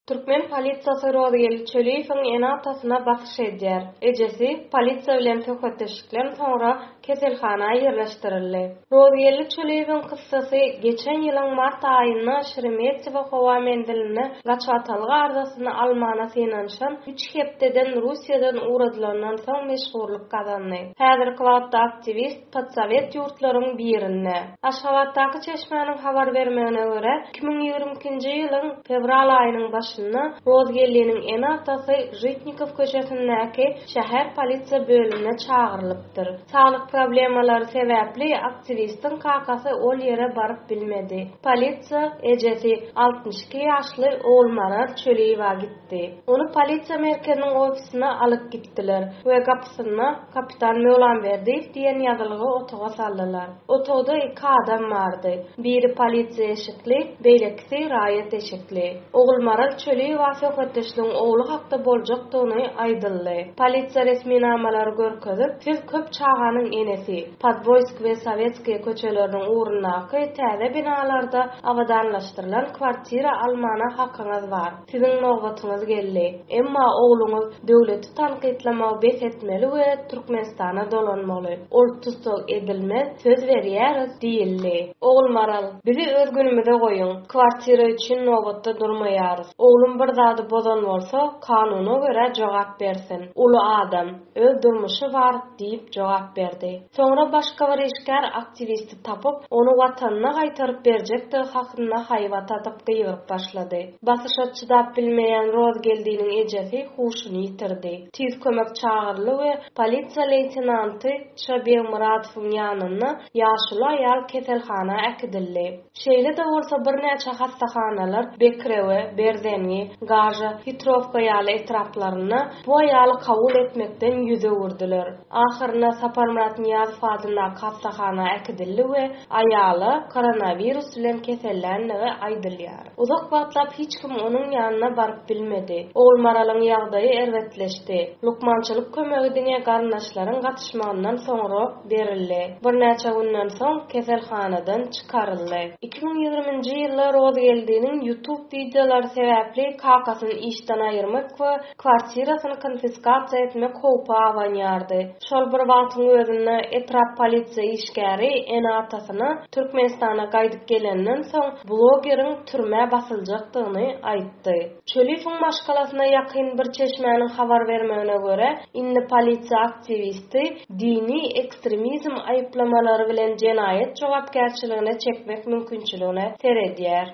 Türkmen politsiyasy Rozgeli Çöliýewiň enatasyna basyş edýär. Ejesi polisiýa bilen töhfetdeşikden soňra keselhanaya ýerleşdirildi. Rozgeli Çöliýewiň kıssasy geçen ýylyň mart aýynda Şeremetyewo howa mendiline gaçatalgy arzasyny almana synanşan 3 hepdeden Russiýadan uradylandan soň meşhurlyk kazandy. Häzirki wagtda aktivist Potsowet ýurtlarynyň birinde. Aşgabatdaky çeşmenin habar bermegine görä 2022-nji ýylyň fevral aýynyň başynda Rozgeliň enatasy Jitnikov köşesindäki şäher polisiýa bölümine çağırlypdyr. Saglyk problemalary sebäpli aktivistin kakasy ol ýere baryp bilmedi. Polisiýa ejesi 62 ýaşly Ogulmaral Çöliýewa gitdi. Onu polisiýa merkeziniň ofisine alyp gitdiler we gapysyna kapitan Möwlanberdiýew diýen ýazylygy otaga saldylar. Otagda 2 adam bardy. Biri polisiýa eşikli, beýlekisi raýat eşikli. Ogulmaral Çöliýewa söhbetdeşligiň ogly hakda boljakdygyny aýdyldy. Polisiýa resminamaları görkezip, siz köp çağanyň enesi, Podvoysk we Sowetskiy köçeleriniň urundaky täze binalarda awadanlaşdyrylan kwartira almana hakyňyz bar. Siziň nowbatyňyz geldi. Emma ogluňyz döwleti tanqidlamagy bes etmeli we Türkmenistana dolanmaly. Ol tutsag edilmez, söz berýäris diýildi. Ogulmaral, bizi öz günümize goýuň. Kwartira üçin nowbatda durmaýarys. Oglum bir zady bozan bolsa, kanuna görä jogap bersin. Uly adam, öz durmuşy bar diýip jogap berdi. Soňra başga bir işgär aktivisti tapyp, onu watanyna gaýtaryp berjekdi hakynda haýbat atyp gyýryp başlady. Basışa çydap bilmeýän Rozgeldiň ejesi huşuny ýitirdi. Tiz kömek çağırly we polisiýa leýtenanty Şabir Muratowyň ýanyna ýaşly aýal keselhana äkidildi. Şeýle de bolsa bir näçe hastahanalar Bekrewe, Berzengi, Gaja, Hitrovka ýaly etraplaryna bu aýaly kabul etmekden ýüze urdular. Ahyrynda Saparmurat Niýazow adyndaky hastahana äkidildi we aýaly koronavirus bilen kesellendigi aýdylýar. Uzak wagtlap hiç kim onuň ýanyna baryp bilmedi. Ogulmaralyň ýagdaýy erwetleşdi. Lukmançylyk kömegi diňe garnaşlaryň gatışmagyndan soňra berildi. Bir näçe günden soň keselhanadan çykaryldy. 2020-nji ýylda Rozgeldiň YouTube videolary sebäpli kakasyny işden aýyrmak we kwartirasyny konfiskasiýa etmek howpy awanýardy. Şol bir wagtyň özünde etrap polisiýa işgäri enatasyny Türkmenistana gaýdyp gelenden soň blogeriň türme basyljakdygyny aýtdy. Çöliýewiň maşgalasyna ýakyn bir çeşmenin habar bermegine görä, indi polisiýa aktivisti dini ekstremizm aýyplamalary bilen jenaýet jogapkärçiligine çekmek mümkinçiligine seredýär.